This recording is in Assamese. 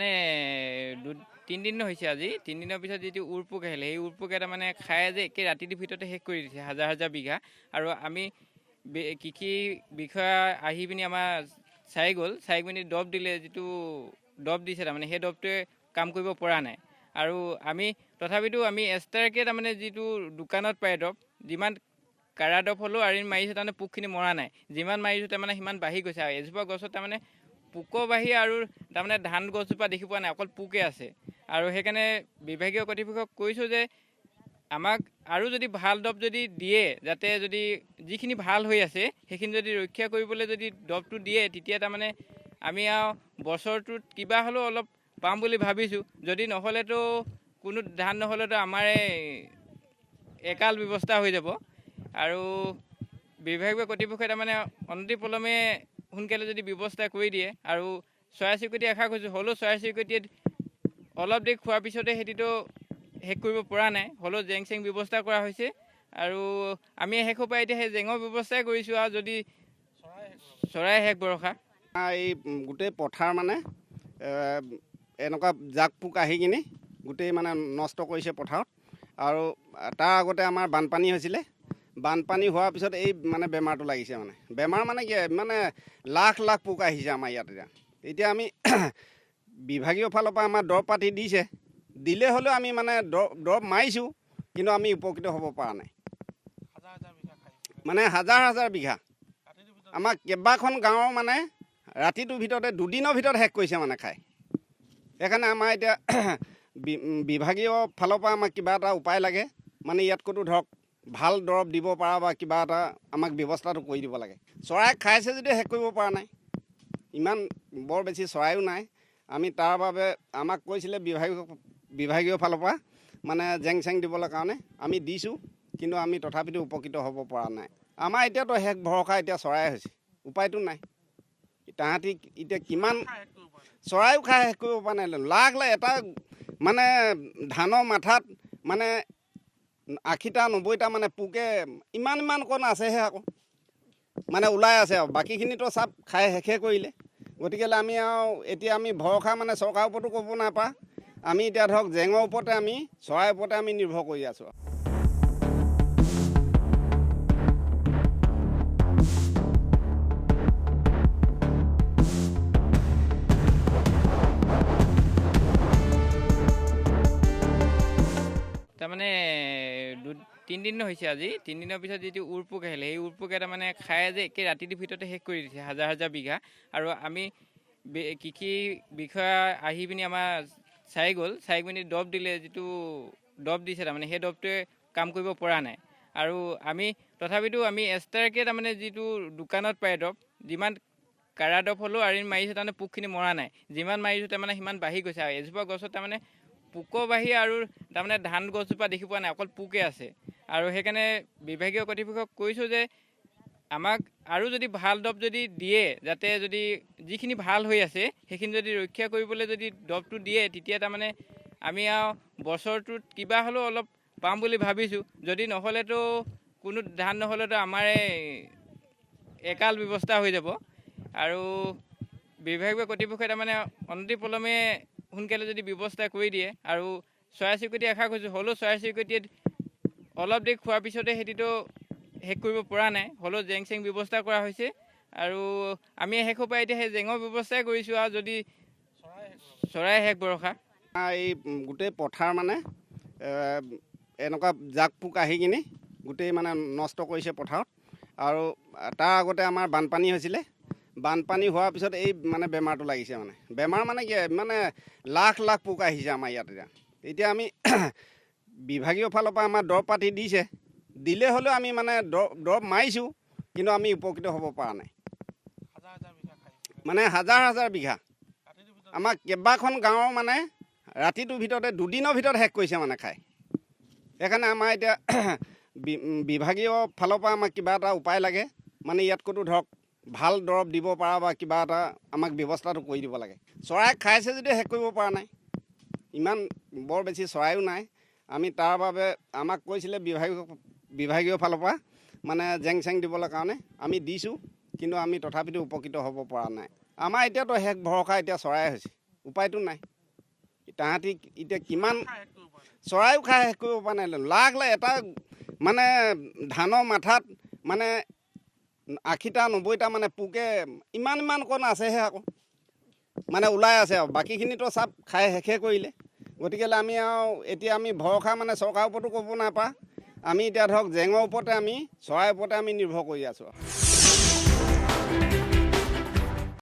তাৰমানে 3 দিন হৈছে আজি 3 দিনৰ পিছত যিটো উৰপোক আহিলে সেই উৰপোকে তাৰমানে খাই যে একে ৰাতিটোৰ ভিতৰতে শেষ কৰি দিছে হাজাৰ হাজাৰ বিঘা। আৰু আমি কৃষি বিষয়া আহি পিনি আমাৰ চাই গ'ল, চাই পিনি দৰৱ দিলে, যিটো দৰৱ দিছে তাৰমানে সেই দৰৱটোৱে কাম কৰিব পৰা নাই। আৰু আমি তথাপিতো আমি এক্সট্ৰাকৈ তাৰমানে যিটো দোকানত পায় দৰৱ, যিমান কাৰা দৰৱ হ'লেও আইৰণ মাৰিছোঁ, তাৰমানে পোকখিনি মৰা নাই। যিমান মাৰিছোঁ তাৰমানে সিমান বাঢ়ি গৈছে। আৰু এজোপা গছত তাৰমানে পোক বাঢ়ি আৰু তাৰমানে ধান গছজোপা দেখি পোৱা নাই, অকল পোকে আছে। আৰু সেইকাৰণে বিভাগীয় কৰ্তৃপক্ষক কৈছোঁ যে আমাক আৰু যদি ভাল দৰৱ যদি দিয়ে, যাতে যদি যিখিনি ভাল হৈ আছে সেইখিনি যদি ৰক্ষা কৰিবলৈ যদি দৰৱটো দিয়ে, তেতিয়া তাৰমানে আমি আৰু বছৰটোত কিবা হ'লেও অলপ পাম বুলি ভাবিছোঁ। যদি নহ'লেতো কোনো ধান নহ'লেতো আমাৰ একাল ব্যৱস্থা হৈ যাব। আৰু বিভাগীয় কৰ্তৃপক্ষই তাৰমানে অনতিপলমে সোনকালে যদি ব্যৱস্থা কৰি দিয়ে। আৰু চৰাই চিৰিকটি আশা কৰিছোঁ, হ'লেও চৰাই চিৰিকটিয়ে অলপ দেৰি খোৱাৰ পিছতে সিহঁতিতো শেষ কৰিব পৰা নাই, হ'লেও জেং চেং ব্যৱস্থা কৰা হৈছে। আৰু আমি শেষৰ পৰা এতিয়া সেই জেঙৰ ব্যৱস্থাই কৰিছোঁ। আৰু যদি চৰাই শেষ ভৰসা এই গোটেই পথাৰ মানে এনেকুৱা জাক পোক আহি কিনি গোটেই মানে নষ্ট কৰিছে পথাৰত। আৰু তাৰ আগতে আমাৰ বানপানী হৈছিলে, বানপানী হোৱাৰ পিছত এই মানে বেমাৰটো লাগিছে। মানে বেমাৰ মানে কি, মানে লাখ লাখ পোক আহিছে আমাৰ ইয়াত। এতিয়া আমি বিভাগীয় ফালৰ পৰা আমাৰ দৰৱ পাতি দিলে হ'লেও আমি মানে দৰৱ মাৰিছোঁ, কিন্তু আমি উপকৃত হ'ব পৰা নাই। মানে হাজাৰ হাজাৰ বিঘা আমাৰ কেইবাখন গাঁৱৰ মানে ৰাতিটোৰ ভিতৰতে 2 দিনৰ ভিতৰত শেষ কৰিছে মানে খাই। সেইকাৰণে আমাৰ এতিয়া বিভাগীয় ফালৰ পৰা আমাক কিবা এটা উপায় লাগে। মানে ইয়াত ক'তো ধৰক ভাল দৰৱ দিব পৰা বা কিবা এটা আমাক ব্যৱস্থাটো কৰি দিব লাগে। চৰাই খাইছে যদিও শেষ কৰিব পৰা নাই, ইমান বৰ বেছি চৰাইও নাই। আমি তাৰ বাবে আমাক কৈছিলে বিভাগীয় ফালৰ পৰা মানে জেং চেং দিবলৈ কাৰণে আমি দিছোঁ, কিন্তু আমি তথাপিতো উপকৃত হ'ব পৰা নাই। আমাৰ এতিয়াতো শেষ ভৰসা এতিয়া চৰাই হৈছে, উপায়তো নাই। তাহাঁতি এতিয়া কিমান চৰাইও খাই শেষ কৰিব পৰা নাই। লাখ লাখ এটা মানে ধানৰ মাথাত মানে 80টা 90টা মানে পোকে ইমান কণ আছেহে আকৌ মানে ওলাই আছে। আৰু বাকীখিনিতো চব খাই শেষে কৰিলে। গতিকেলৈ আমি আৰু এতিয়া আমি ভৰসা মানে চৰকাৰৰ ওপৰতো ক'ব নাপাওঁ। আমি এতিয়া ধৰক জেঙৰ ওপৰতে আমি চৰাইৰ ওপৰতে আমি নিৰ্ভৰ কৰি আছোঁ। তাৰমানে 3 দিন হৈছে আজি 3 দিনৰ পিছত যিটো উৰপোক আহিলে সেই উৰপোকে তাৰমানে খাই যে একে ৰাতিটোৰ ভিতৰতে শেষ কৰি দিছে হাজাৰ হাজাৰ বিঘা। আৰু আমি কৃষি বিষয়া আহি পিনি আমাৰ চাই গ'ল, চাই পিনি দৰৱ দিলে, যিটো দৰৱ দিছে তাৰমানে সেই দৰৱটোৱে কাম কৰিব পৰা নাই। আৰু আমি তথাপিতো আমি এক্সট্ৰাকৈ তাৰমানে যিটো দোকানত পায় দৰৱ, যিমান কাৰা দৰৱ হ'লেও আইৰণ মাৰিছোঁ, তাৰমানে পোকখিনি মৰা নাই। যিমান মাৰিছোঁ তাৰমানে সিমান বাঢ়ি গৈছে। আৰু এজোপা গছত তাৰমানে পোক বাঢ়ি আৰু তাৰমানে ধান গছজোপা দেখি পোৱা নাই, অকল পোকে আছে। আৰু সেইকাৰণে বিভাগীয় কৰ্তৃপক্ষক কৈছোঁ যে আমাক আৰু যদি ভাল দৰৱ যদি দিয়ে, যাতে যদি যিখিনি ভাল হৈ আছে সেইখিনি যদি ৰক্ষা কৰিবলৈ যদি দৰৱটো দিয়ে, তেতিয়া তাৰমানে আমি আৰু বছৰটোত কিবা হ'লেও অলপ পাম বুলি ভাবিছোঁ। যদি নহ'লেতো কোনো ধান নহ'লেতো আমাৰ একাল ব্যৱস্থা হৈ যাব। আৰু বিভাগীয় কৰ্তৃপক্ষই তাৰমানে অনতিপলমে সোনকালে যদি ব্যৱস্থা কৰি দিয়ে। আৰু চৰাই চিৰিকটি আশা কৰিছোঁ, হ'লেও চৰাই চিৰিকটিয়ে অলপ দেৰি খোৱাৰ পিছতে সিহঁতিতো শেষ কৰিব পৰা নাই, হ'লেও জেং চেং ব্যৱস্থা কৰা হৈছে। আৰু আমি শেষৰ পৰা এতিয়া সেই জেঙৰ ব্যৱস্থাই কৰিছোঁ। আৰু যদি চৰাই শেষ ভৰসা এই গোটেই পথাৰ মানে এনেকুৱা জাক পোক আহি কিনি গোটেই মানে নষ্ট কৰিছে পথাৰত। আৰু তাৰ আগতে আমাৰ বানপানী হৈছিলে, বানপানী হোৱাৰ পিছত এই মানে বেমাৰটো লাগিছে। মানে বেমাৰ মানে কি, মানে লাখ লাখ পোক আহিছে আমাৰ ইয়াত। এতিয়া আমি বিভাগীয় ফালৰ পৰা আমাৰ দৰৱ পাতি দিলে হ'লেও আমি মানে দৰৱ মাৰিছোঁ, কিন্তু আমি উপকৃত হ'ব পৰা নাই। মানে হাজাৰ হাজাৰ বিঘা আমাৰ কেইবাখন গাঁৱৰ মানে ৰাতিটোৰ ভিতৰতে 2 দিনৰ ভিতৰত শেষ কৰিছে মানে খাই। সেইকাৰণে আমাৰ এতিয়া বিভাগীয় ফালৰ পৰা আমাক কিবা এটা উপায় লাগে। মানে ইয়াত ক'তো ধৰক ভাল দৰৱ দিব পৰা বা কিবা এটা আমাক ব্যৱস্থাটো কৰি দিব লাগে। চৰাই খাইছে যদিও শেষ কৰিব পৰা নাই, ইমান বৰ বেছি চৰাইও নাই। আমি তাৰ বাবে আমাক কৈছিলে বিভাগীয় ফালৰ পৰা মানে জেং চেং দিবলৈ কাৰণে আমি দিছোঁ, কিন্তু আমি তথাপিতো উপকৃত হ'ব পৰা নাই। আমাৰ এতিয়াতো শেষ ভৰসা এতিয়া চৰাই হৈছে, উপায়তো নাই। তাহাঁতি এতিয়া কিমান চৰাইও খাই শেষ কৰিব পৰা নাই। লাখ লাখ এটা মানে ধানৰ মাথাত মানে 80টা 90টা মানে পোকে ইমান কণ আছেহে আকৌ মানে ওলাই আছে আৰু বাকীখিনিতো চব খাই শেষে কৰিলে। গতিকেলৈ আমি আৰু এতিয়া আমি ভৰসা মানে চৰকাৰৰ ওপৰতো ক'ব নাপাওঁ। আমি এতিয়া ধৰক জেঙৰ ওপৰতে আমি চৰাইৰ ওপৰতে আমি নিৰ্ভৰ কৰি আছোঁ।